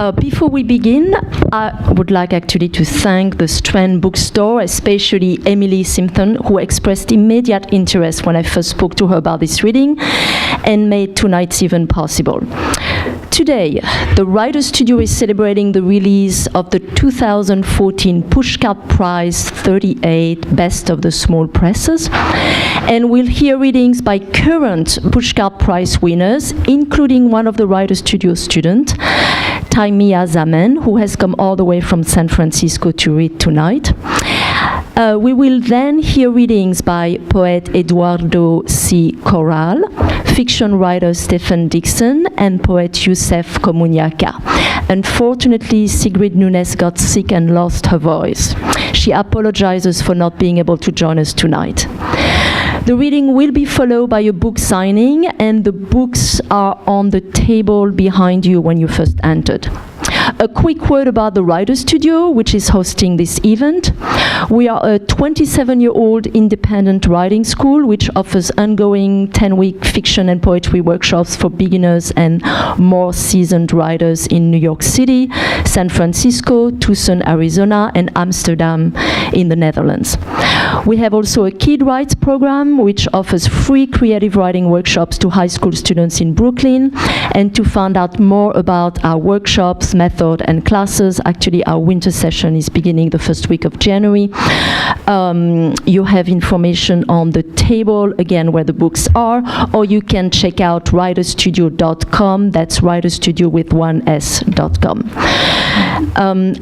Before we begin, I would like actually to thank the Strand bookstore, especially Emily Simpson, who expressed immediate interest when I first spoke to her about this reading and made tonight's event possible. Today, the Writers' Studio is celebrating the release of the 2014 Pushcart Prize 38 Best of the Small Presses, and we'll hear readings by current Pushcart Prize winners, including one of the Writers' Studio students, Taimia Zaman, who has come all the way from San Francisco to read tonight. We will then hear readings by poet Eduardo C. Corral, fiction writer Stephen Dixon, and poet Yusef Komunyakaa. Unfortunately, Sigrid Nunes got sick and lost her voice. She apologizes for not being able to join us tonight. The reading will be followed by a book signing, and the books are on the table behind you when you first entered. A quick word about the Writers' Studio, which is hosting this event. We are a 27-year-old independent writing school which offers ongoing 10-week fiction and poetry workshops for beginners and more seasoned writers in New York City, San Francisco, Tucson, Arizona, and Amsterdam in the Netherlands. We have also a Kid Writes program which offers free creative writing workshops to high school students in Brooklyn. And to find out more about our workshops, method, and classes, actually our winter session is beginning the first week of January. You have information on the table, again, where the books are, or you can check out writerstudio.com. That's writerstudio with one S.com.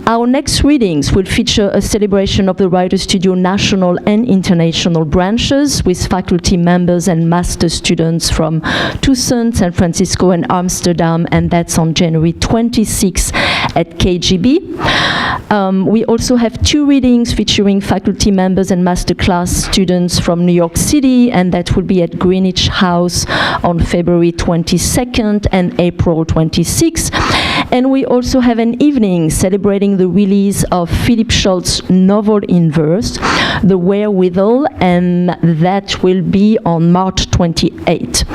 Our next readings will feature a celebration of the Writers' Studio national and international branches with faculty members and master students from Tucson, San Francisco, and Amsterdam, and that's on January 26th at KGB. We also have two readings featuring faculty members and masterclass students from New York City, and that will be at Greenwich House on February 22nd and April 26th. And we also have an evening celebrating the release of Philip Schultz's novel in verse, The Wherewithal, and that will be on March 28th.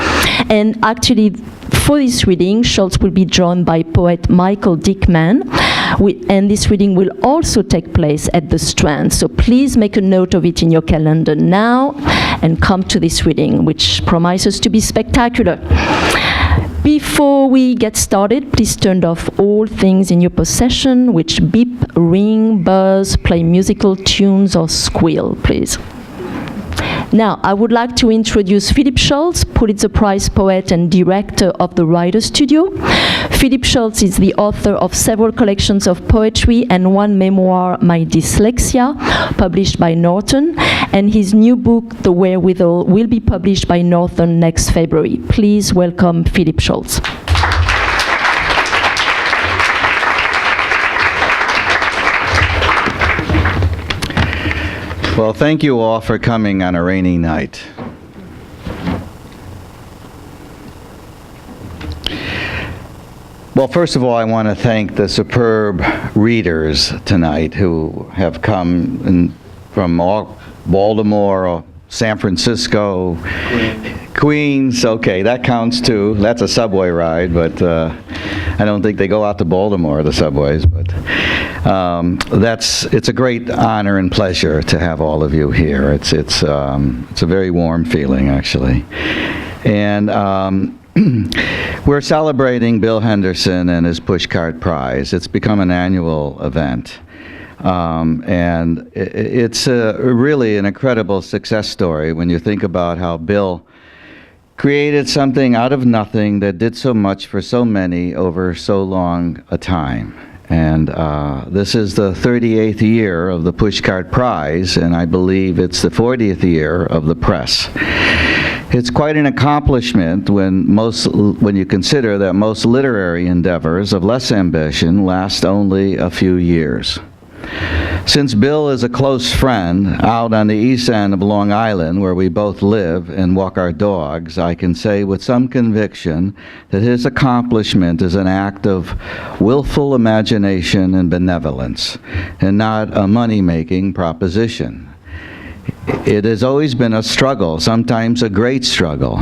And actually, for this reading, Schultz will be joined by poet Michael Dickman, and this reading will also take place at the Strand. So please make a note of it in your calendar now and come to this reading, which promises to be spectacular. Before we get started, please turn off all things in your possession which beep, ring, buzz, play musical tunes, or squeal, please. Now, I would like to introduce Philip Schultz, Pulitzer Prize poet and director of the Writers' Studio. Philip Schultz is the author of several collections of poetry and one memoir, My Dyslexia, published by Norton, and his new book, The Wherewithal, will be published by Norton next February. Please welcome Philip Schultz. Well, thank you all for coming on a rainy night. Well, first of all, I want to thank the superb readers tonight who have come from all Baltimore, San Francisco, Queens. Okay, that counts too. That's a subway ride, but I don't think they go out to Baltimore, the subways, but it's a great honor and pleasure to have all of you here. It's a very warm feeling, actually. And we're celebrating Bill Henderson and his Pushcart Prize. It's become an annual event. And it's really an incredible success story when you think about how Bill created something out of nothing that did so much for so many over so long a time. And this is the 38th year of the Pushcart Prize, and I believe it's the 40th year of the press. It's quite an accomplishment when you consider that most literary endeavors of less ambition last only a few years. Since Bill is a close friend out on the east end of Long Island, where we both live and walk our dogs, I can say with some conviction that his accomplishment is an act of willful imagination and benevolence, and not a money-making proposition. It has always been a struggle, sometimes a great struggle,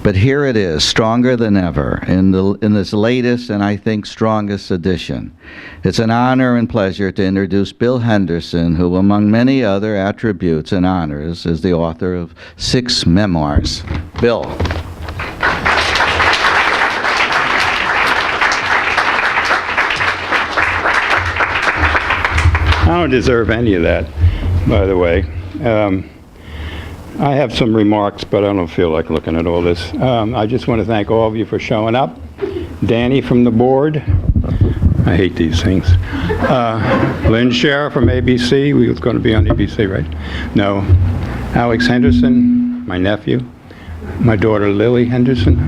But here it is, stronger than ever, in this latest and I think strongest edition. It's an honor and pleasure to introduce Bill Henderson, who among many other attributes and honors is the author of 6 memoirs. Bill. I don't deserve any of that, by the way. I have some remarks, but I don't feel like looking at all this. I just want to thank all of you for showing up. Danny from the board. I hate these things. Lynn Scher from ABC. We was going to be on ABC, right? No. Alex Henderson, my nephew. My daughter Lily Henderson.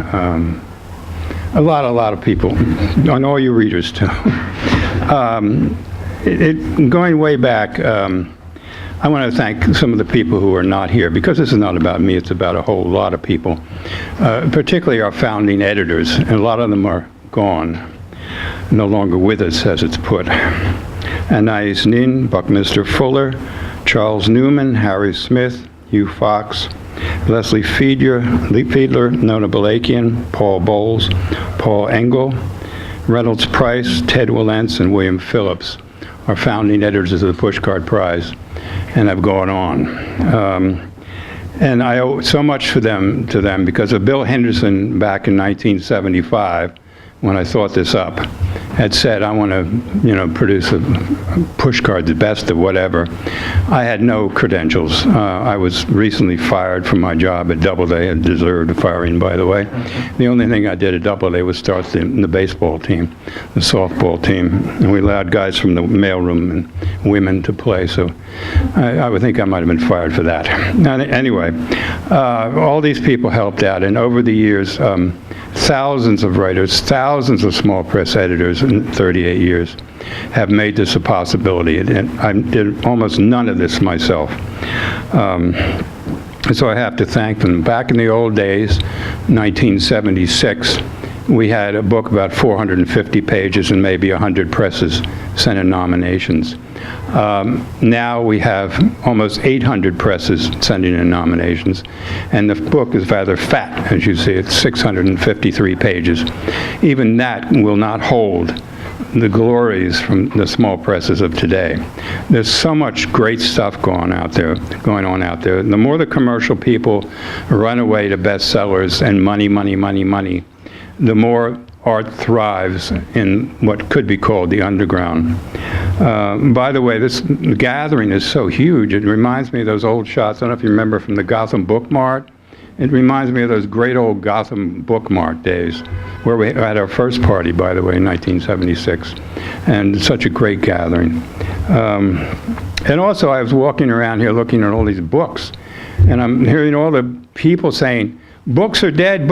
A lot of people. And all you readers, too. Going way back, I want to thank some of the people who are not here, because this is not about me, it's about a whole lot of people, particularly our founding editors, and a lot of them are gone, no longer with us, as it's put. Anais Nin, Buckminster Fuller, Charles Newman, Harry Smith, Hugh Fox, Leslie Fiedler, Nona Balakian, Paul Bowles, Paul Engel, Reynolds Price, Ted Wilentz, and William Phillips are founding editors of the Pushcart Prize, and have gone on. And I owe so much to them because of Bill Henderson back in 1975, when I thought this up, had said, I want to, produce a pushcart, the best of whatever. I had no credentials. I was recently fired from my job at Doubleday. I deserved a firing, by the way. The only thing I did at Doubleday was start the baseball team, the softball team, and we allowed guys from the mailroom and women to play, so I would think I might have been fired for that. Anyway, all these people helped out, and over the years, thousands of writers, thousands of small press editors in 38 years have made this a possibility, and I did almost none of this myself. So I have to thank them. Back in the old days, 1976, we had a book about 450 pages and maybe 100 presses sent in nominations. Now we have almost 800 presses sending in nominations, and the book is rather fat, as you see. It's 653 pages. Even that will not hold the glories from the small presses of today. There's so much great stuff going on out there. The more the commercial people run away to bestsellers and money, the more art thrives in what could be called the underground. By the way, this gathering is so huge, it reminds me of those old shots. I don't know if you remember from the Gotham Book Mart. It reminds me of those great old Gotham Book Mart days, where we had our first party, by the way, in 1976, and such a great gathering. And also, I was walking around here looking at all these books, and I'm hearing all the people saying, books are dead,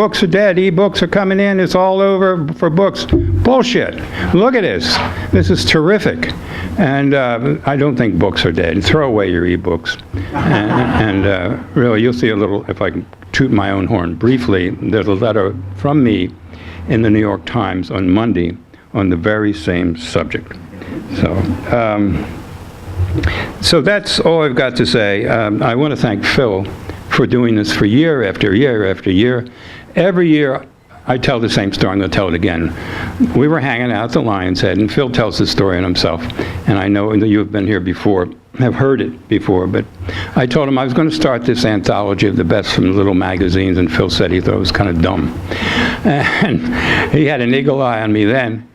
e-books are coming in, it's all over for books. Bullshit. Look at this. This is terrific. And I don't think books are dead. Throw away your e-books. And really, you'll see a little, if I can toot my own horn briefly, there's a letter from me in the New York Times on Monday on the very same subject. So that's all I've got to say. I want to thank Phil for doing this for year after year after year. Every year, I tell the same story. I'm going to tell it again. We were hanging out at the Lion's Head, and Phil tells the story on himself. And I know that you have been here before, have heard it before, but I told him I was going to start this anthology of the best from the little magazines, and Phil said he thought it was kind of dumb. And he had an eagle eye on me then.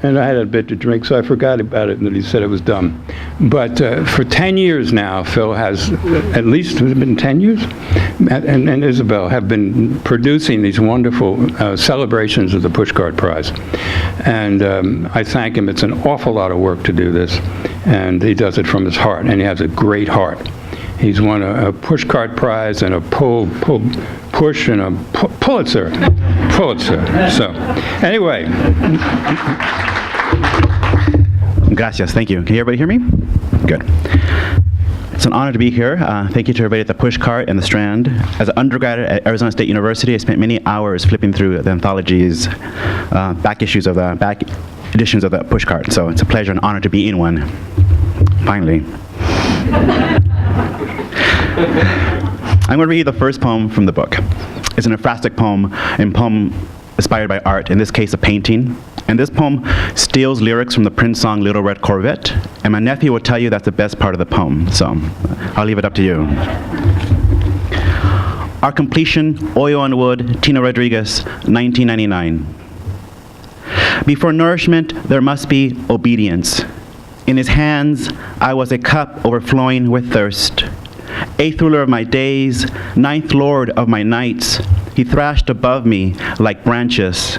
And I had a bit to drink, so I forgot about it, and that he said it was dumb. But for 10 years now, Phil has, at least, has it been 10 years? And Isabel have been producing these wonderful celebrations of the Pushcart Prize. And I thank him. It's an awful lot of work to do this, and he does it from his heart, and he has a great heart. He's won a Pushcart Prize and a Push and a Pulitzer. So, anyway. Gracias. Thank you. Can everybody hear me? Good. It's an honor to be here. Thank you to everybody at the Pushcart and the Strand. As an undergraduate at Arizona State University, I spent many hours flipping through the anthology's back editions of the Pushcart. So it's a pleasure and honor to be in one. Finally. I'm going to read the first poem from the book. is an ekphrastic poem, and poem inspired by art, in this case a painting. And this poem steals lyrics from the Prince song Little Red Corvette, and my nephew will tell you that's the best part of the poem, so I'll leave it up to you. Our completion, Oil on Wood, Tina Rodriguez, 1999. Before nourishment, there must be obedience. In his hands, I was a cup overflowing with thirst. Eighth ruler of my days, ninth lord of my nights, he thrashed above me like branches.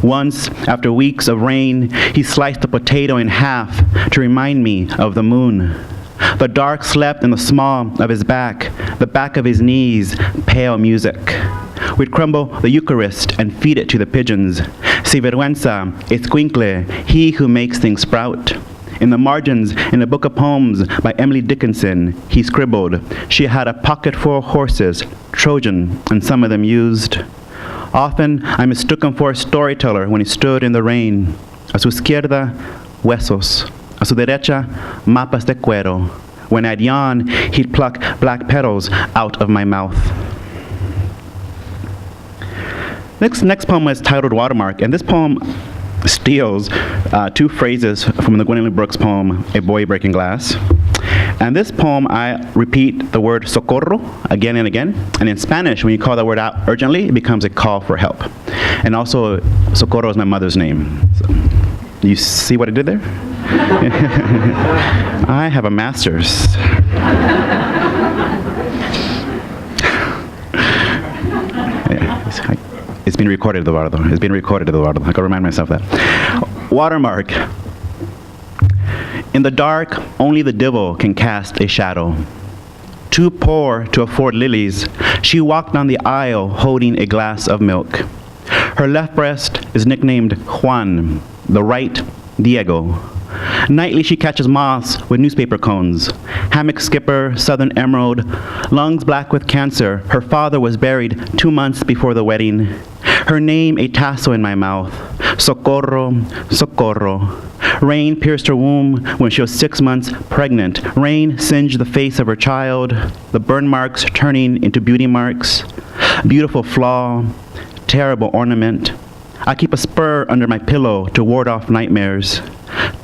Once, after weeks of rain, he sliced a potato in half to remind me of the moon. The dark slept in the small of his back, the back of his knees, pale music. We'd crumble the Eucharist and feed it to the pigeons. Si vergüenza, escuincle, he who makes things sprout. In the margins, in a book of poems by Emily Dickinson, he scribbled, she had a pocket full of horses, Trojan, and some of them used. Often, I mistook him for a storyteller when he stood in the rain. A su izquierda, huesos. A su derecha, mapas de cuero. When I'd yawn, he'd pluck black petals out of my mouth. Next poem is titled Watermark, and this poem steals two phrases from the Gwendolyn Brooks poem, A Boy Breaking Glass. And this poem, I repeat the word socorro again and again. And in Spanish, when you call that word out urgently, it becomes a call for help. And also, socorro is my mother's name. So, you see what I did there? I have a master's. It's been recorded, Eduardo. It's been recorded, Eduardo. I can remind myself that. Watermark. In the dark, only the devil can cast a shadow. Too poor to afford lilies, she walked down the aisle holding a glass of milk. Her left breast is nicknamed Juan, the right, Diego. Nightly she catches moths with newspaper cones. Hammock skipper, Southern Emerald, lungs black with cancer. Her father was buried 2 months before the wedding. Her name a tassel in my mouth. Socorro, socorro. Rain pierced her womb when she was 6 months pregnant. Rain singed the face of her child, the burn marks turning into beauty marks. Beautiful flaw, terrible ornament. I keep a spur under my pillow to ward off nightmares.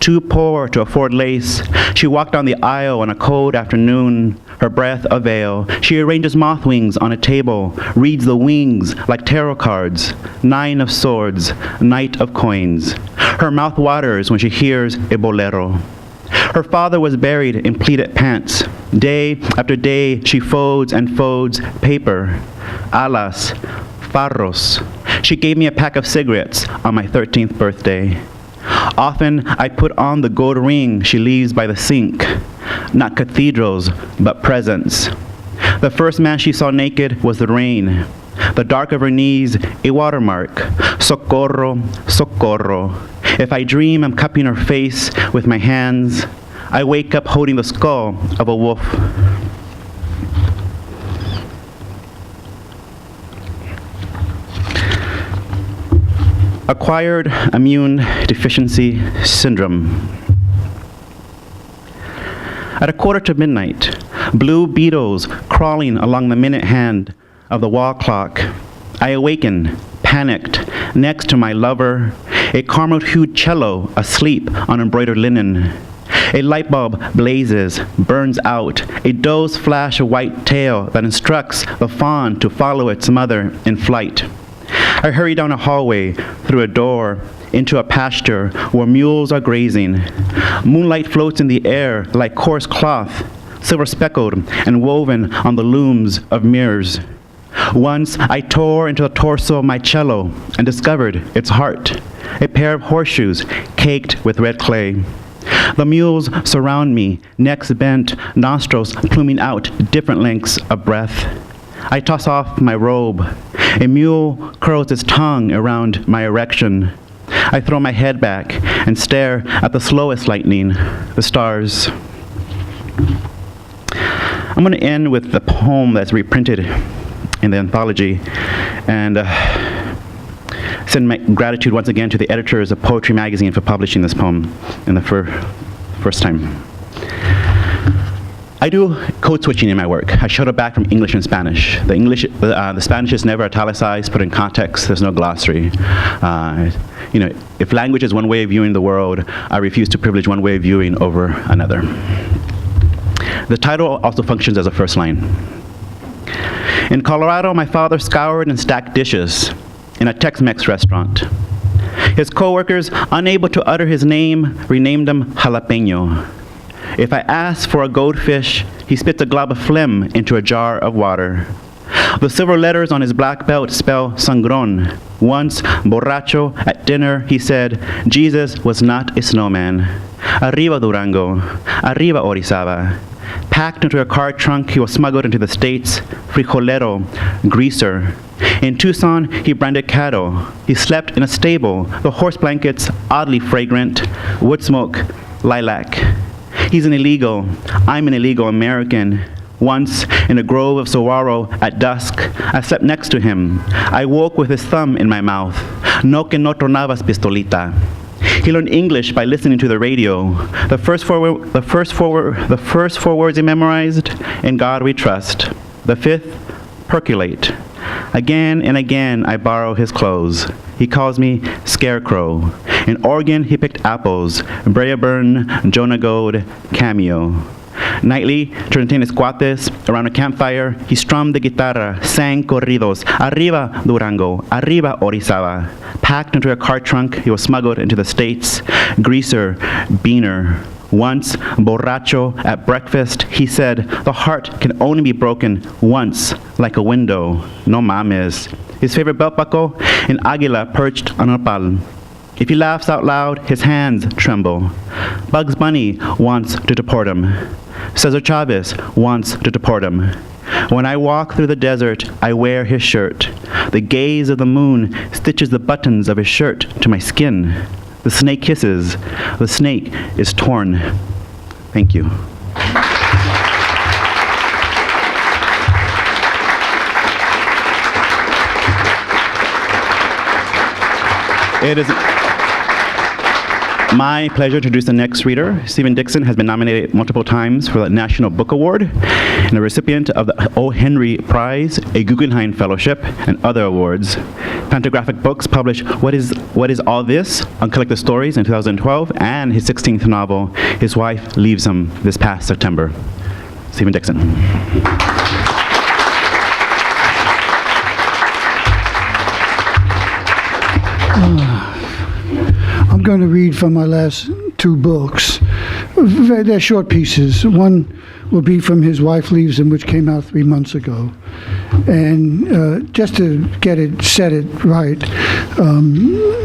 Too poor to afford lace, she walked down the aisle on a cold afternoon, her breath a veil. She arranges moth wings on a table, reads the wings like tarot cards. 9 of swords, knight of coins. Her mouth waters when she hears a bolero. Her father was buried in pleated pants. Day after day, she folds and folds paper. Alas, farros. She gave me a pack of cigarettes on my 13th birthday. Often, I put on the gold ring she leaves by the sink. Not cathedrals, but presents. The first man she saw naked was the rain. The dark of her knees, a watermark. Socorro, socorro. If I dream I'm cupping her face with my hands, I wake up holding the skull of a wolf. Acquired immune deficiency syndrome. At 1:45, blue beetles crawling along the minute hand of the wall clock. I awaken, panicked, next to my lover, a caramel-hued cello asleep on embroidered linen. A light bulb blazes, burns out, a doe's flash a white tail that instructs the fawn to follow its mother in flight. I hurry down a hallway, through a door, into a pasture where mules are grazing. Moonlight floats in the air like coarse cloth, silver-speckled and woven on the looms of mirrors. Once I tore into the torso of my cello and discovered its heart, a pair of horseshoes caked with red clay. The mules surround me, necks bent, nostrils pluming out different lengths of breath. I toss off my robe. A mule curls its tongue around my erection. I throw my head back and stare at the slowest lightning, the stars. I'm going to end with the poem that's reprinted in the anthology, and send my gratitude once again to the editors of Poetry Magazine for publishing this poem in the first time. I do code switching in my work. I shuttle back from English and Spanish. The Spanish is never italicized, put in context. There's no glossary. If language is one way of viewing the world, I refuse to privilege one way of viewing over another. The title also functions as a first line. In Colorado, my father scoured and stacked dishes in a Tex-Mex restaurant. His coworkers, unable to utter his name, renamed him Jalapeno. If I ask for a goldfish, he spits a glob of phlegm into a jar of water. The silver letters on his black belt spell sangron. Once, borracho, at dinner, he said, Jesus was not a snowman. Arriba Durango, arriba Orizaba. Packed into a car trunk, he was smuggled into the States, frijolero, greaser. In Tucson, he branded cattle. He slept in a stable, the horse blankets oddly fragrant, wood smoke, lilac. He's an illegal. I'm an illegal American. Once, in a grove of saguaro at dusk, I slept next to him. I woke with his thumb in my mouth. No que no tronabas pistolita. He learned English by listening to the radio. The first four words he memorized, in God we trust. The fifth, percolate. Again and again I borrow his clothes. He calls me Scarecrow. In Oregon, he picked apples, Brea Burn, Jonah Gold, Cameo. Nightly, to entertain his cuates, around a campfire, he strummed the guitarra, sang corridos, arriba Durango, arriba Orizaba. Packed into a car trunk, he was smuggled into the States, greaser, beaner. Once, borracho, at breakfast, he said, the heart can only be broken once, like a window. No mames. His favorite belt buckle, an águila perched on a nopal. If he laughs out loud, his hands tremble. Bugs Bunny wants to deport him. Cesar Chavez wants to deport him. When I walk through the desert, I wear his shirt. The gaze of the moon stitches the buttons of his shirt to my skin. The snake hisses. The snake is torn. Thank you. It is my pleasure to introduce the next reader. Stephen Dixon has been nominated multiple times for the National Book Award and a recipient of the O. Henry Prize, a Guggenheim Fellowship, and other awards. Fantagraphic Books published What Is All This? Uncollected Stories in 2012, and his 16th novel, His Wife Leaves Him, this past September. Stephen Dixon. I'm going to read from my last two books. They're short pieces. One will be from His Wife Leaves Him, which came out 3 months ago. And just to set it right,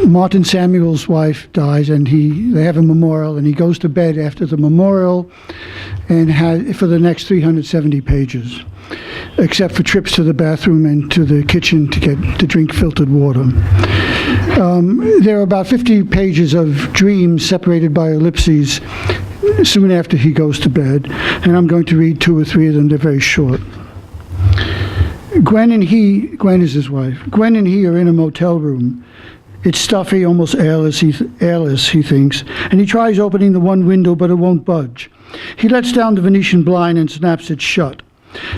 Martin Samuel's wife dies, and they have a memorial, and he goes to bed after the memorial and for the next 370 pages, except for trips to the bathroom and to the kitchen to drink filtered water. There are about 50 pages of dreams separated by ellipses soon after he goes to bed, and I'm going to read 2 or 3 of them. They're very short. Gwen is his wife. Gwen and he are in a motel room. It's stuffy, almost airless, he thinks, and he tries opening the one window, but it won't budge. He lets down the Venetian blind and snaps it shut.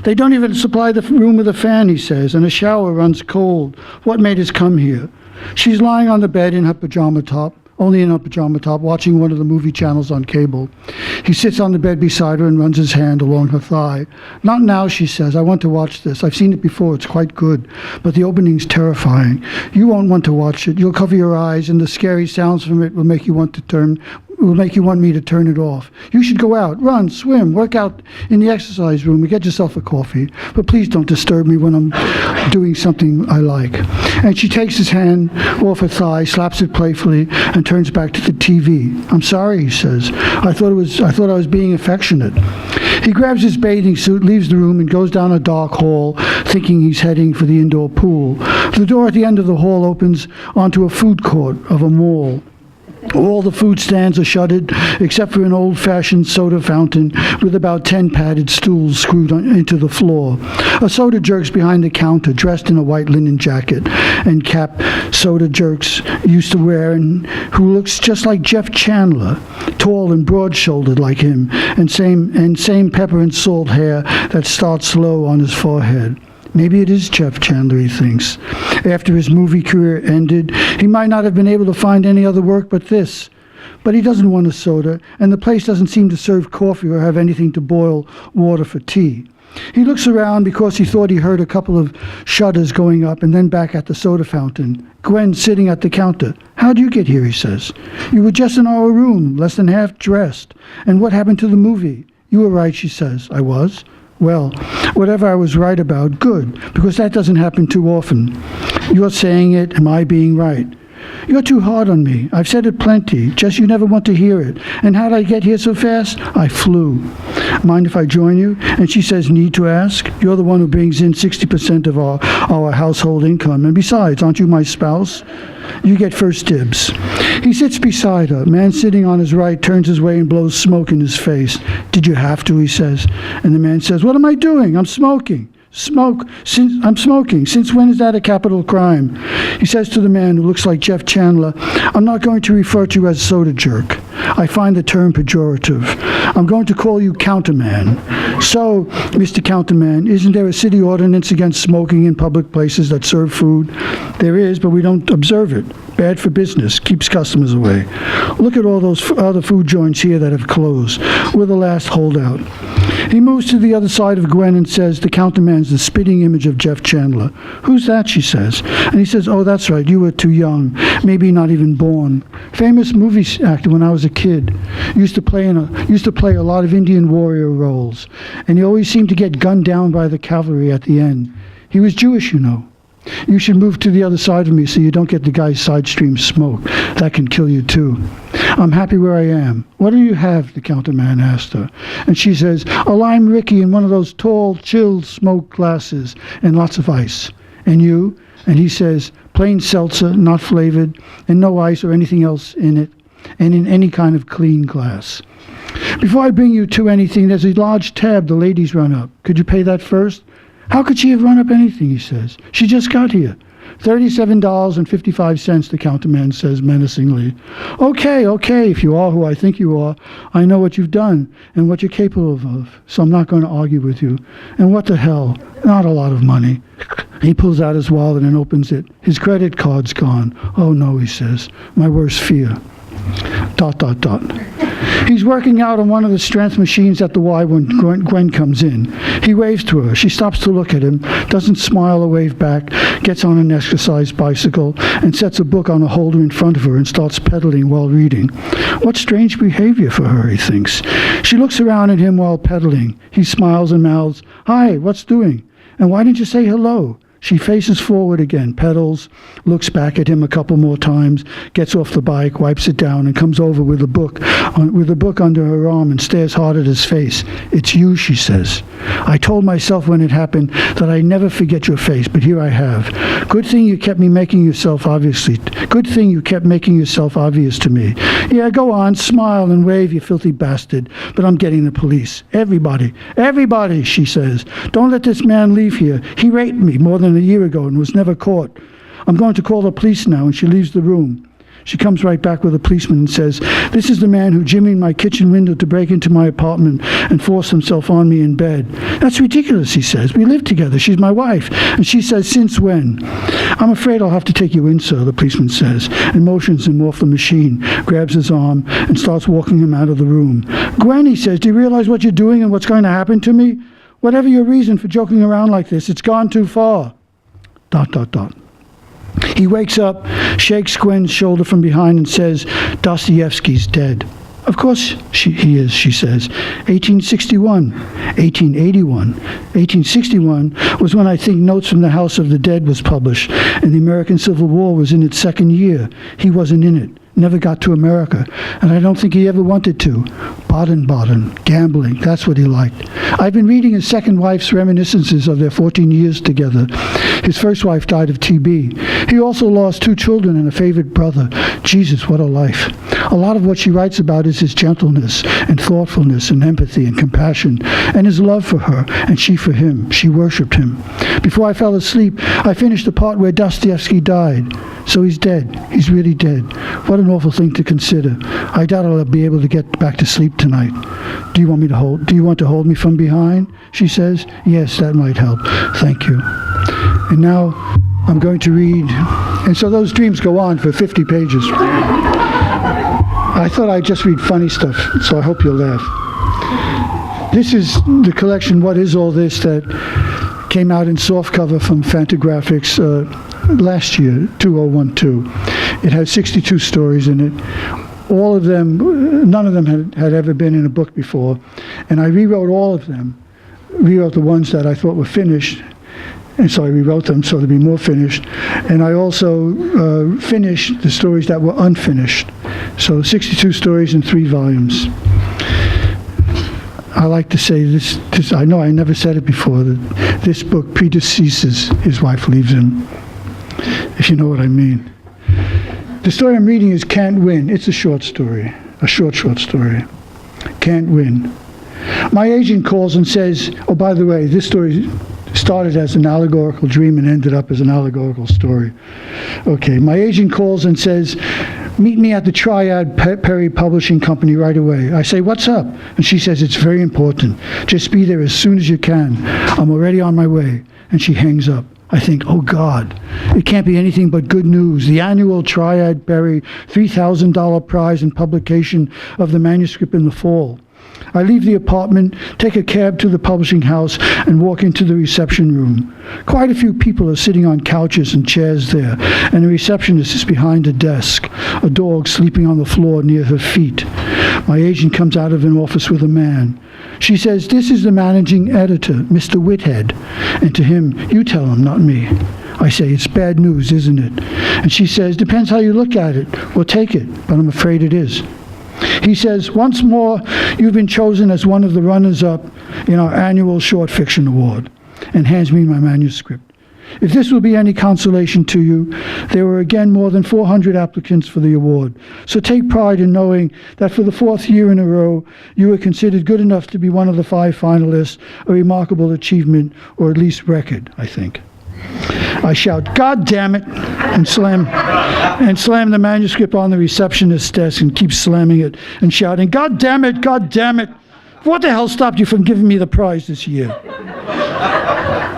They don't even supply the room with a fan, he says, and the shower runs cold. What made us come here? She's lying on the bed in her pajama top, only in her pajama top, watching one of the movie channels on cable. He sits on the bed beside her and runs his hand along her thigh. Not now, she says. I want to watch this. I've seen it before. It's quite good, but the opening's terrifying. You won't want to watch it. You'll cover your eyes, and the scary sounds from it will make you want me to turn it off. You should go out, run, swim, work out in the exercise room, and get yourself a coffee. But please don't disturb me when I'm doing something I like. And she takes his hand off her thigh, slaps it playfully, and turns back to the TV. I'm sorry, he says. I thought I was being affectionate. He grabs his bathing suit, leaves the room, and goes down a dark hall, thinking he's heading for the indoor pool. The door at the end of the hall opens onto a food court of a mall. All the food stands are shuttered, except for an old-fashioned soda fountain with about 10 padded stools screwed into the floor. A soda jerk's behind the counter, dressed in a white linen jacket and cap soda jerks used to wear, and who looks just like Jeff Chandler, tall and broad-shouldered like him, and same pepper and salt hair that starts low on his forehead. Maybe it is Jeff Chandler, he thinks. After his movie career ended, he might not have been able to find any other work but this. But he doesn't want a soda, and the place doesn't seem to serve coffee or have anything to boil water for tea. He looks around because he thought he heard a couple of shutters going up and then back at the soda fountain. Gwen sitting at the counter. "How'd you get here?" he says. "You were just in our room, less than half dressed. And what happened to the movie?" "You were right," she says. "I was?" "Well, whatever I was right about, good, because that doesn't happen too often. You're saying it, am I being right?" "You're too hard on me. I've said it plenty, just you never want to hear it. And how'd I get here so fast? I flew." "Mind if I join you?" And she says, "Need to ask? You're the one who brings in 60% of our household income. And besides, aren't you my spouse? You get first dibs." He sits beside her. Man sitting on his right turns his way and blows smoke in his face. "Did you have to?" he says. And the man says, "What am I doing? I'm smoking." I'm smoking. Since when is that a capital crime?" He says to the man who looks like Jeff Chandler, "I'm not going to refer to you as soda jerk. I find the term pejorative. I'm going to call you counterman. So, Mr. Counterman, isn't there a city ordinance against smoking in public places that serve food?" "There is, but we don't observe it. Bad for business. Keeps customers away. Look at all those other food joints here that have closed. We're the last holdout." He moves to the other side of Gwen and says, "The counterman's the spitting image of Jeff Chandler." "Who's that?" she says. And he says, "Oh, that's right. You were too young. Maybe not even born. Famous movie actor when I was a kid. Used to play a lot of Indian warrior roles. And he always seemed to get gunned down by the cavalry at the end. He was Jewish, you know. You should move to the other side of me so you don't get the guy's side stream smoke. That can kill you too. I'm happy where I am." "What do you have?" the counterman asked her. And she says, "A lime Ricky in one of those tall, chilled smoke glasses and lots of ice." "And you?" And he says, "Plain seltzer, not flavored, and no ice or anything else in it, and in any kind of clean glass." "Before I bring you to anything, there's a large tab the ladies run up. Could you pay that first?" "How could she have run up anything?" he says. "She just got here." $37.55, the counterman says menacingly. Okay, if you are who I think you are, I know what you've done and what you're capable of, so I'm not going to argue with you. And what the hell? Not a lot of money. He pulls out his wallet and opens it. His credit card's gone. "Oh no," he says, "my worst fear. ... He's working out on one of the strength machines at the Y when Gwen comes in. He waves to her. She stops to look at him, doesn't smile or wave back, gets on an exercise bicycle, and sets a book on a holder in front of her and starts pedaling while reading. What strange behavior for her, he thinks. She looks around at him while pedaling. He smiles and mouths, "Hi, what's doing? And why didn't you say hello?" She faces forward again, pedals, looks back at him a couple more times, gets off the bike, wipes it down, and comes over with a book under her arm and stares hard at his face. "It's you," she says. "I told myself when it happened that I'd never forget your face, but here I have. Good thing you kept making yourself obvious to me. Yeah, go on, smile and wave, you filthy bastard, but I'm getting the police. Everybody, she says. Don't let this man leave here. He raped me more than a year ago and was never caught. I'm going to call the police now," and she leaves the room. She comes right back with a policeman and says, "This is the man who jimmied my kitchen window to break into my apartment and force himself on me in bed." "That's ridiculous," he says. "We live together. She's my wife." And she says, "Since when?" "I'm afraid I'll have to take you in, sir," the policeman says, and motions him off the machine, grabs his arm, and starts walking him out of the room. "Gwen," he says, "do you realize what you're doing and what's going to happen to me? Whatever your reason for joking around like this, it's gone too far. ... He wakes up, shakes Gwen's shoulder from behind and says, "Dostoevsky's dead." "Of course he is," she says. 1861, 1881. 1861 was when I think Notes from the House of the Dead was published, and the American Civil War was in its second year. He wasn't in it. Never got to America, and I don't think he ever wanted to. Baden, gambling, that's what he liked. I've been reading his second wife's reminiscences of their 14 years together. His first wife died of TB. He also lost 2 children and a favorite brother. Jesus, what a life. A lot of what she writes about is his gentleness and thoughtfulness and empathy and compassion and his love for her and she for him. She worshipped him. Before I fell asleep, I finished the part where Dostoevsky died. So he's dead. He's really dead. What an awful thing to consider. I doubt I'll be able to get back to sleep tonight. Do you want to hold me from behind? She says. Yes, that might help. Thank you. And now I'm going to read. And so those dreams go on for 50 pages. I thought I'd just read funny stuff, so I hope you'll laugh. This is the collection, What Is All This, that came out in softcover from Fantagraphics last year, 2012. It has 62 stories in it. All of them, none of them had ever been in a book before. And I rewrote all of them. Rewrote the ones that I thought were finished. And so I rewrote them so they'd be more finished. And I also finished the stories that were unfinished. So 62 stories in 3 volumes. I like to say this, I know I never said it before, that this book predeceases His Wife Leaves Him, if you know what I mean. The story I'm reading is Can't Win. It's a short story, a short story. Can't Win. My agent calls and says, oh, by the way, this story started as an allegorical dream and ended up as an allegorical story. Okay, my agent calls and says, meet me at the Triad Perry Publishing Company right away. I say, what's up? And she says, it's very important. Just be there as soon as you can. I'm already on my way. And she hangs up. I think, oh God, it can't be anything but good news. The annual Triad Perry $3,000 prize and publication of the manuscript in the fall. I leave the apartment, take a cab to the publishing house, and walk into the reception room. Quite a few people are sitting on couches and chairs there, and the receptionist is behind a desk, a dog sleeping on the floor near her feet. My agent comes out of an office with a man. She says, this is the managing editor, Mr. Whithead. And to him, you tell him, not me. I say, it's bad news, isn't it? And she says, depends how you look at it. Well, take it, but I'm afraid it is. He says, once more, you've been chosen as one of the runners-up in our annual short fiction award, and hands me my manuscript. If this will be any consolation to you, there were again more than 400 applicants for the award. So take pride in knowing that for the 4th year in a row, you were considered good enough to be one of the 5 finalists, a remarkable achievement, or at least record, I think. I shout, God damn it, and slam the manuscript on the receptionist's desk and keep slamming it and shouting, God damn it, God damn it. What the hell stopped you from giving me the prize this year?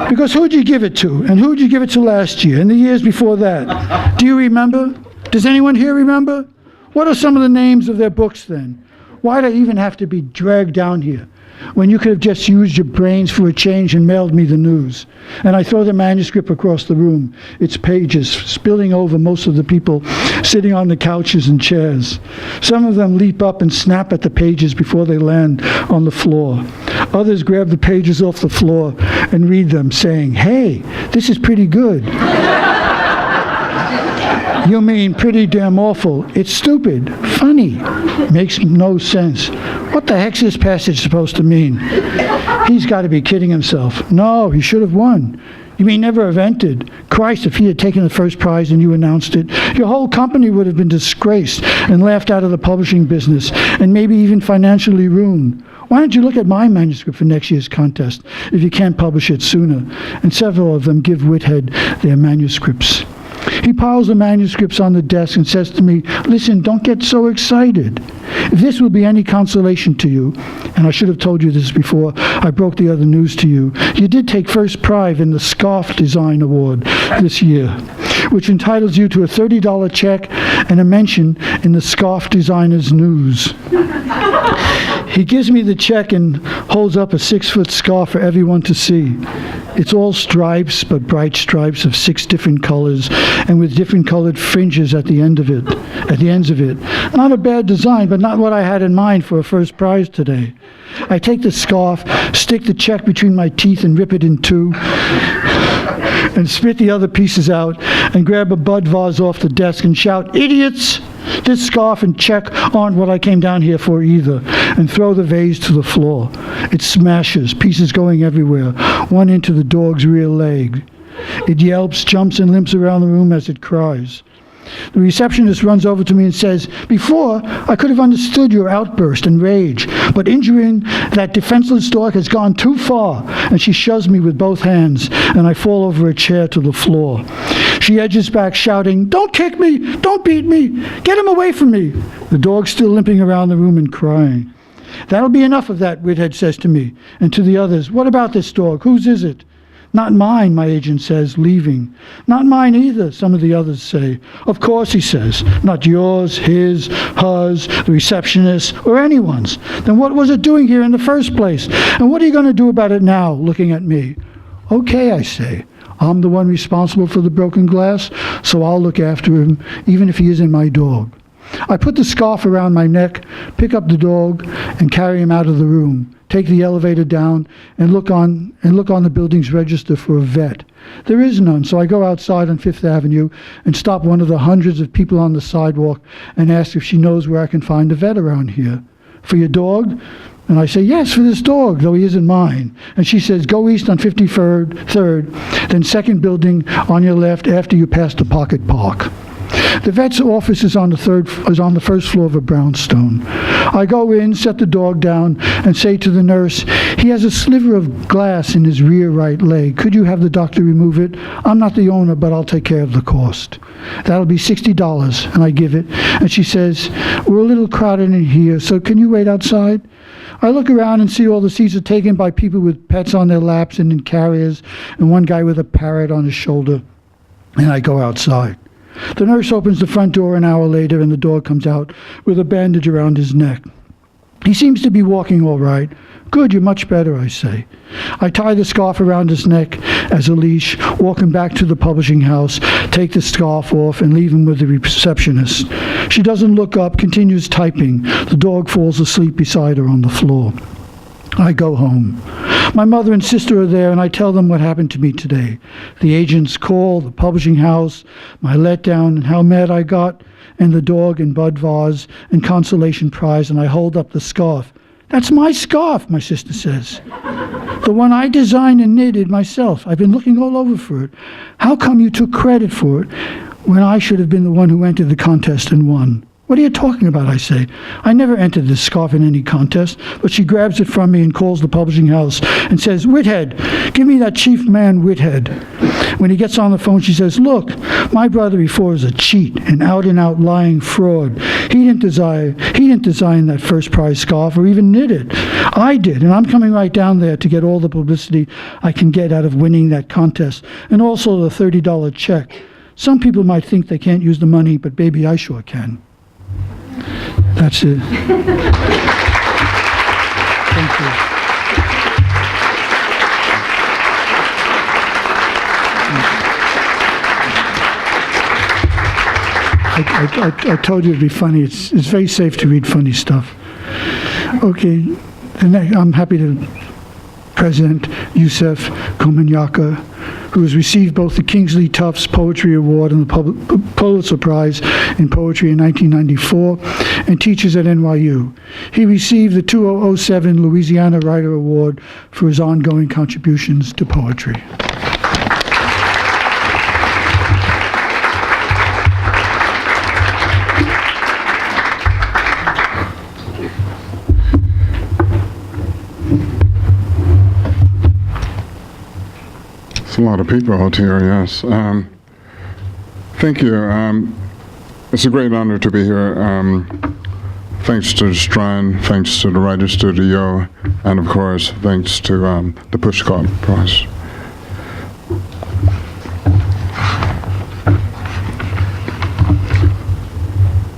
Because who'd you give it to? And who'd you give it to last year and the years before that? Do you remember? Does anyone here remember? What are some of the names of their books then? Why'd I even have to be dragged down here when you could have just used your brains for a change and mailed me the news? And I throw the manuscript across the room, its pages spilling over most of the people sitting on the couches and chairs. Some of them leap up and snap at the pages before they land on the floor. Others grab the pages off the floor and read them, saying, hey, this is pretty good. You mean pretty damn awful. It's stupid, funny, makes no sense. What the heck's this passage supposed to mean? He's got to be kidding himself. No, he should have won. You mean never have entered? Christ, if he had taken the first prize and you announced it, your whole company would have been disgraced and laughed out of the publishing business and maybe even financially ruined. Why don't you look at my manuscript for next year's contest if you can't publish it sooner? And several of them give Whithead their manuscripts. He piles the manuscripts on the desk and says to me, listen, don't get so excited. If this will be any consolation to you, and I should have told you this before I broke the other news to you, you did take first prize in the Scarf Design Award this year, which entitles you to a $30 check and a mention in the Scarf Designer's News. He gives me the check and holds up a 6-foot scarf for everyone to see. It's all stripes, but bright stripes of 6 different colors and with different colored fringes at the ends of it. Not a bad design, but not what I had in mind for a first prize today. I take the scarf, stick the check between my teeth and rip it in 2, and spit the other pieces out, and grab a bud vase off the desk and shout, idiots! This scarf and check aren't what I came down here for either, and throw the vase to the floor. It smashes, pieces going everywhere, one into the dog's rear leg. It yelps, jumps, and limps around the room as it cries. The receptionist runs over to me and says, "Before, I could have understood your outburst and rage, but injuring that defenseless dog has gone too far." And she shoves me with both hands, and I fall over a chair to the floor. She edges back, shouting, "Don't kick me! Don't beat me! Get him away from me!" The dog's still limping around the room and crying. "That'll be enough of that," Whithead says to me. And to the others, "What about this dog? Whose is it?" "Not mine," my agent says, leaving. "Not mine either," some of the others say. "Of course," he says, "not yours, his, hers, the receptionist, or anyone's. Then what was it doing here in the first place? And what are you going to do about it now?" looking at me. "Okay," I say. "I'm the one responsible for the broken glass, so I'll look after him, even if he isn't my dog." I put the scarf around my neck, pick up the dog, and carry him out of the room. Take the elevator down and look on the building's register for a vet. There is none, so I go outside on Fifth Avenue and stop one of the hundreds of people on the sidewalk and ask if she knows where I can find a vet around here. "For your dog?" And I say, "Yes, for this dog, though he isn't mine." And she says, "Go east on 53rd, then second building on your left after you pass the Pocket Park." The vet's office is on the first floor of a brownstone. I go in, set the dog down, and say to the nurse, "He has a sliver of glass in his rear right leg. Could you have the doctor remove it? I'm not the owner, but I'll take care of the cost." "That'll be $60, and I give it. And she says, "We're a little crowded in here, so can you wait outside?" I look around and see all the seats are taken by people with pets on their laps and in carriers, and one guy with a parrot on his shoulder. And I go outside. The nurse opens the front door an hour later, and the dog comes out with a bandage around his neck. He seems to be walking all right. "Good, you're much better," I say. I tie the scarf around his neck as a leash, walk him back to the publishing house, take the scarf off, and leave him with the receptionist. She doesn't look up, continues typing. The dog falls asleep beside her on the floor. I go home. My mother and sister are there, and I tell them what happened to me today. The agent's call, the publishing house, my letdown, and how mad I got, and the dog and bud vase and consolation prize, and I hold up the scarf. "That's my scarf," my sister says. "The one I designed and knitted myself. I've been looking all over for it. How come you took credit for it when I should have been the one who entered the contest and won?" "What are you talking about?" I say. "I never entered this scarf in any contest." But she grabs it from me and calls the publishing house and says, "Whithead, give me that chief man Whithead." When he gets on the phone, she says, "Look, my brother before is a cheat, an out-and-out lying fraud. He didn't design that first prize scarf or even knit it. I did, and I'm coming right down there to get all the publicity I can get out of winning that contest, and also the $30 check. Some people might think they can't use the money, but baby, I sure can." That's it. Thank you. I told you it'd be funny. It's very safe to read funny stuff. Okay, I'm happy to present Yusef Komunyakaa, who has received both the Kingsley Tufts Poetry Award and the Pulitzer Prize in Poetry in 1994 and teaches at NYU. He received the 2007 Louisiana Writer Award for his ongoing contributions to poetry. A lot of people out here, yes. Thank you. It's a great honor to be here. Thanks to Strand, thanks to the Writer Studio, and of course, thanks to the Pushcart Prize.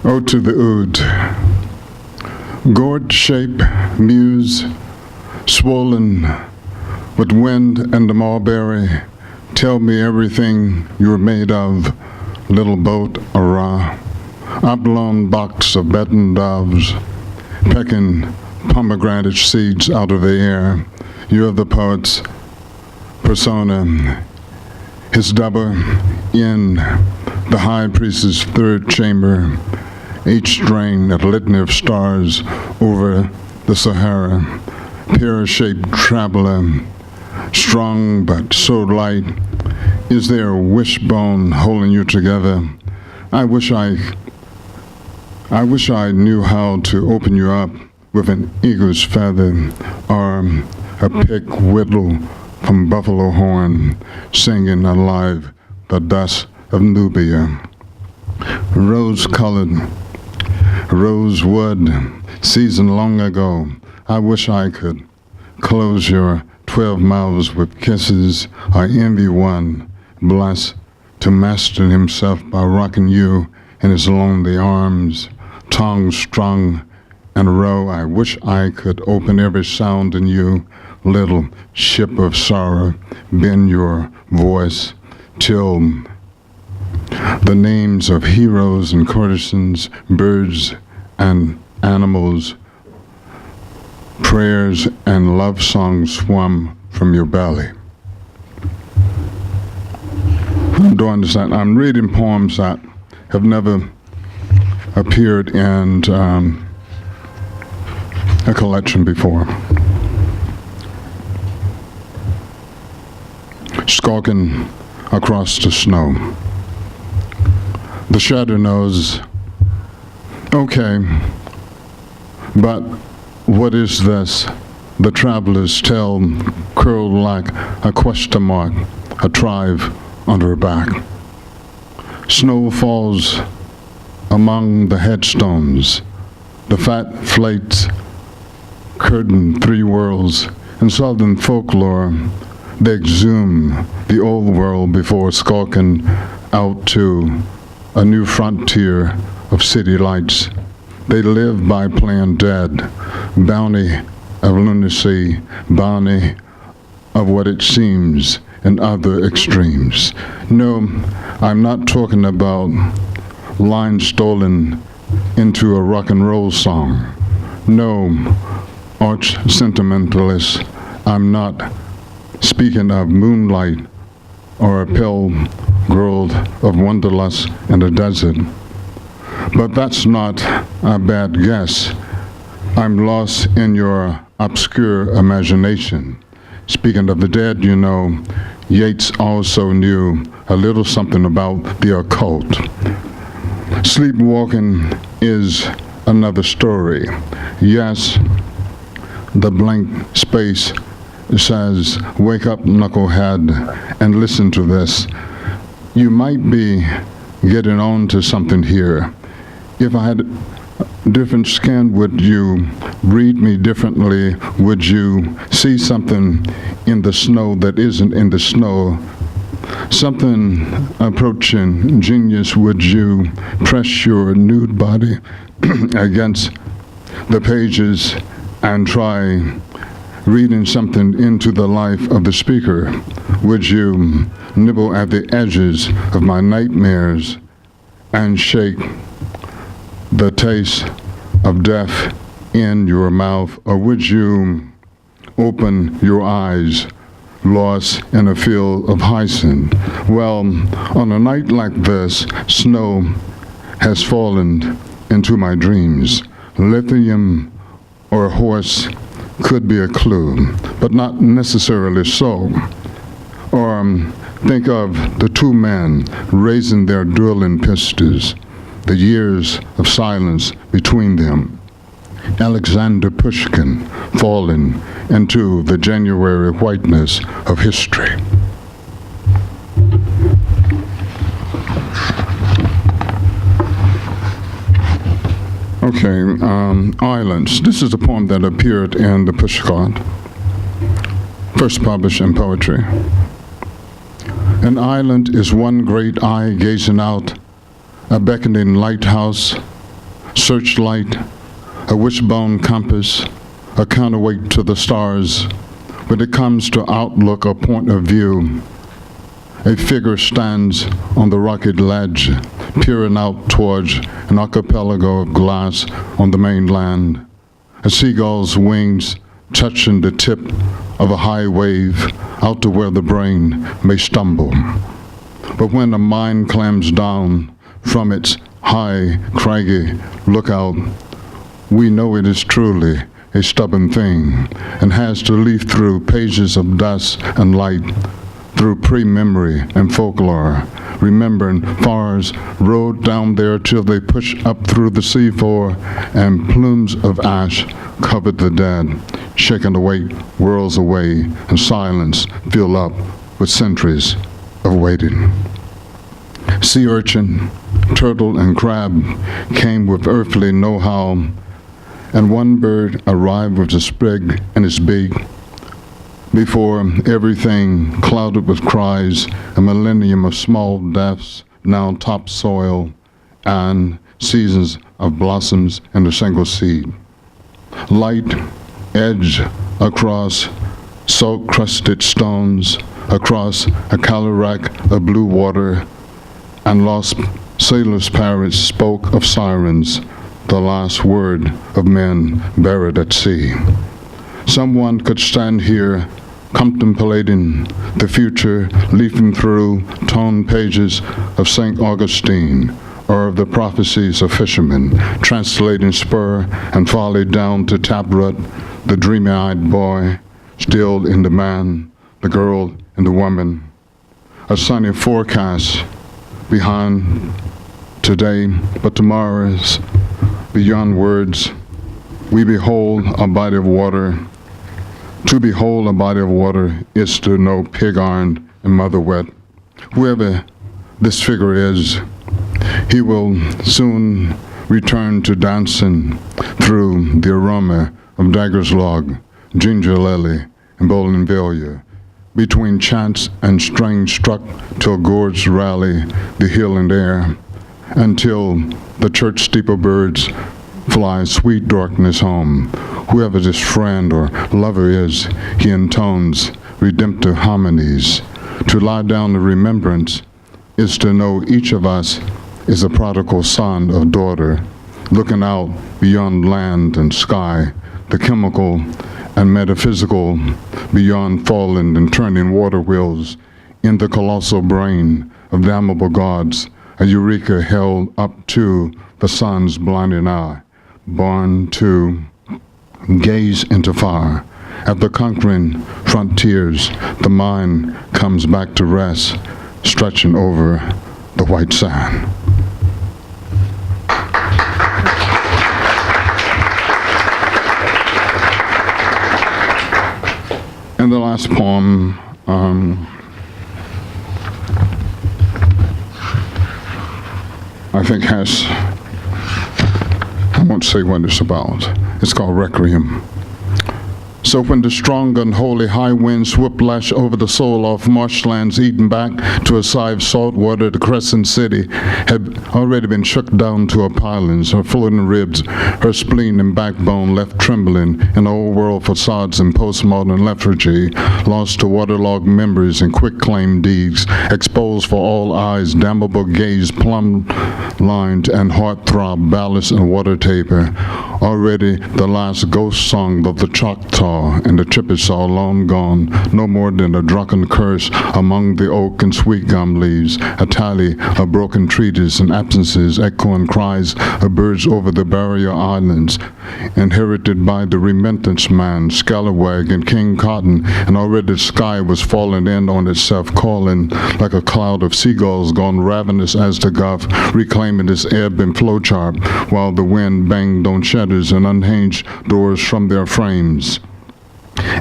Ode to the Oud. Gourd shape, muse, swollen with wind and the mulberry, tell me everything you're made of, little boat awry. Oblong box of betting doves, pecking pomegranate seeds out of the air. You're the poet's persona, his double in the high priest's third chamber, each string a litany of stars over the Sahara, pear-shaped traveler, strong but so light. Is there a wishbone holding you together? I wish I knew how to open you up with an eagle's feather or a pick whittle from buffalo horn, singing alive the dust of Nubia. Rose-colored, rosewood, seasoned long ago, I wish I could close your 12 mouths with kisses. I envy one blessed to master himself by rocking you in his lonely arms, tongue strung in a row. I wish I could open every sound in you, little ship of sorrow, bend your voice till the names of heroes and courtesans, birds and animals, prayers and love songs swum from your belly. I'm doing this. I'm reading poems that have never appeared in a collection before. Skulking across the snow. The shadow knows, okay, but what is this? The traveler's tale curled like a question mark, a tribe under her back. Snow falls among the headstones. The fat flakes curtain three worlds. In southern folklore, they exhume the old world before skulking out to a new frontier of city lights. They live by playing dead, bounty of lunacy, bounty of what it seems in other extremes. No, I'm not talking about lines stolen into a rock and roll song. No, arch sentimentalist, I'm not speaking of moonlight or a pale world of wanderlust in the desert. But that's not a bad guess. I'm lost in your obscure imagination. Speaking of the dead, you know, Yeats also knew a little something about the occult. Sleepwalking is another story. Yes, the blank space says, wake up, knucklehead, and listen to this. You might be getting on to something here. If I had different skin, would you read me differently? Would you see something in the snow that isn't in the snow? Something approaching genius, would you press your nude body against the pages and try reading something into the life of the speaker? Would you nibble at the edges of my nightmares and shake the taste of death in your mouth? Or would you open your eyes, lost in a field of hyacinth? Well, on a night like this, snow has fallen into my dreams. Lithium or a horse could be a clue, but not necessarily so. Or think of the two men raising their dueling pistols, the years of silence between them. Alexander Pushkin falling into the January whiteness of history. Okay, Islands. This is a poem that appeared in the Pushcart, first published in poetry. An island is one great eye gazing out, a beckoning lighthouse, searchlight, a wishbone compass, a counterweight to the stars. When it comes to outlook or point of view, a figure stands on the rocky ledge, peering out towards an archipelago of glass on the mainland. A seagull's wings touching the tip of a high wave out to where the brain may stumble. But when the mind clambs down from its high, craggy lookout, we know it is truly a stubborn thing and has to leaf through pages of dust and light, through pre-memory and folklore, remembering fars rode down there till they pushed up through the sea floor, and plumes of ash covered the dead, shaking the weight whirls away, and silence filled up with centuries of waiting. Sea urchin, turtle, and crab came with earthly know-how, and one bird arrived with a sprig in its beak. Before everything clouded with cries, a millennium of small deaths, now topsoil, and seasons of blossoms and a single seed. Light edge across salt-crusted stones, across a cataract of blue water, and lost sailors' parrots spoke of sirens, the last word of men buried at sea. Someone could stand here contemplating the future, leafing through torn pages of St. Augustine, or of the prophecies of fishermen, translating spur and folly down to taproot, the dreamy-eyed boy, still in the man, the girl and the woman. A sunny forecast behind today, but tomorrow is beyond words. We behold a body of water. To behold a body of water is to know pig iron and mother wet. Whoever this figure is, he will soon return to dancing through the aroma of dagger's log, ginger lily, and bougainvillea, between chants and strings struck till gourds rally the hill and air, until the church steeple birds fly sweet darkness home. Whoever this friend or lover is, he intones redemptive harmonies. To lie down the remembrance is to know each of us is a prodigal son or daughter, looking out beyond land and sky, the chemical and metaphysical, beyond falling and turning water wheels in the colossal brain of damnable gods, a eureka held up to the sun's blinding eye, born to gaze into fire. At the conquering frontiers, the mind comes back to rest, stretching over the white sand. And the last poem, I think has, I won't say what it's about. It's called Requiem. So when the strong unholy high winds whiplash over the soul of marshlands eaten back to a sigh of salt water, the crescent city had already been shook down to her pylons, her floating ribs, her spleen and backbone left trembling in old world facades and postmodern lethargy, lost to waterlogged memories and quick-claim deeds, exposed for all eyes, damnable gaze, plumb-lined and heart-throb, ballast and water taper. Already the last ghost song of the Choctaw and the Chippewa long gone, no more than a drunken curse among the oak and sweet gum leaves, a tally of broken treaties and absences, echoing cries of birds over the barrier islands, inherited by the remittance man, Scalawag and King Cotton, and already the sky was falling in on itself, calling like a cloud of seagulls gone ravenous as the Gulf, reclaiming its ebb and flow chart, while the wind banged on shutters and unhinged doors from their frames,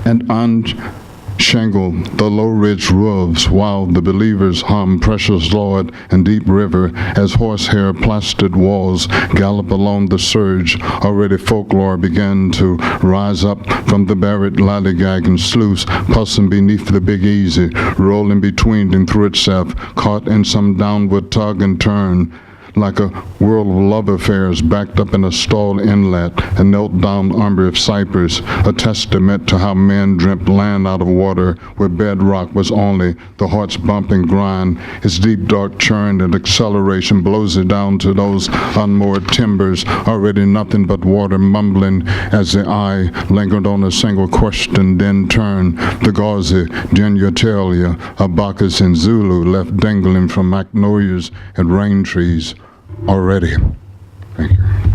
and unshangled the low-ridged roofs, while the believers hum Precious Lord and Deep River as horsehair plastered walls gallop along the surge. Already folklore began to rise up from the buried lollygag and sluice, pulsing beneath the Big Easy, rolling between and through itself, caught in some downward tug and turn, like a world of love affairs backed up in a stalled inlet, a knelt-down army of cypress, a testament to how men dreamt land out of water, where bedrock was only the heart's bump and grind. Its deep dark churn and acceleration blows it down to those unmoored timbers, already nothing but water mumbling as the eye lingered on a single question, then turned the gauzy genitalia of Bacchus and Zulu left dangling from magnolias and rain trees already. Thank you.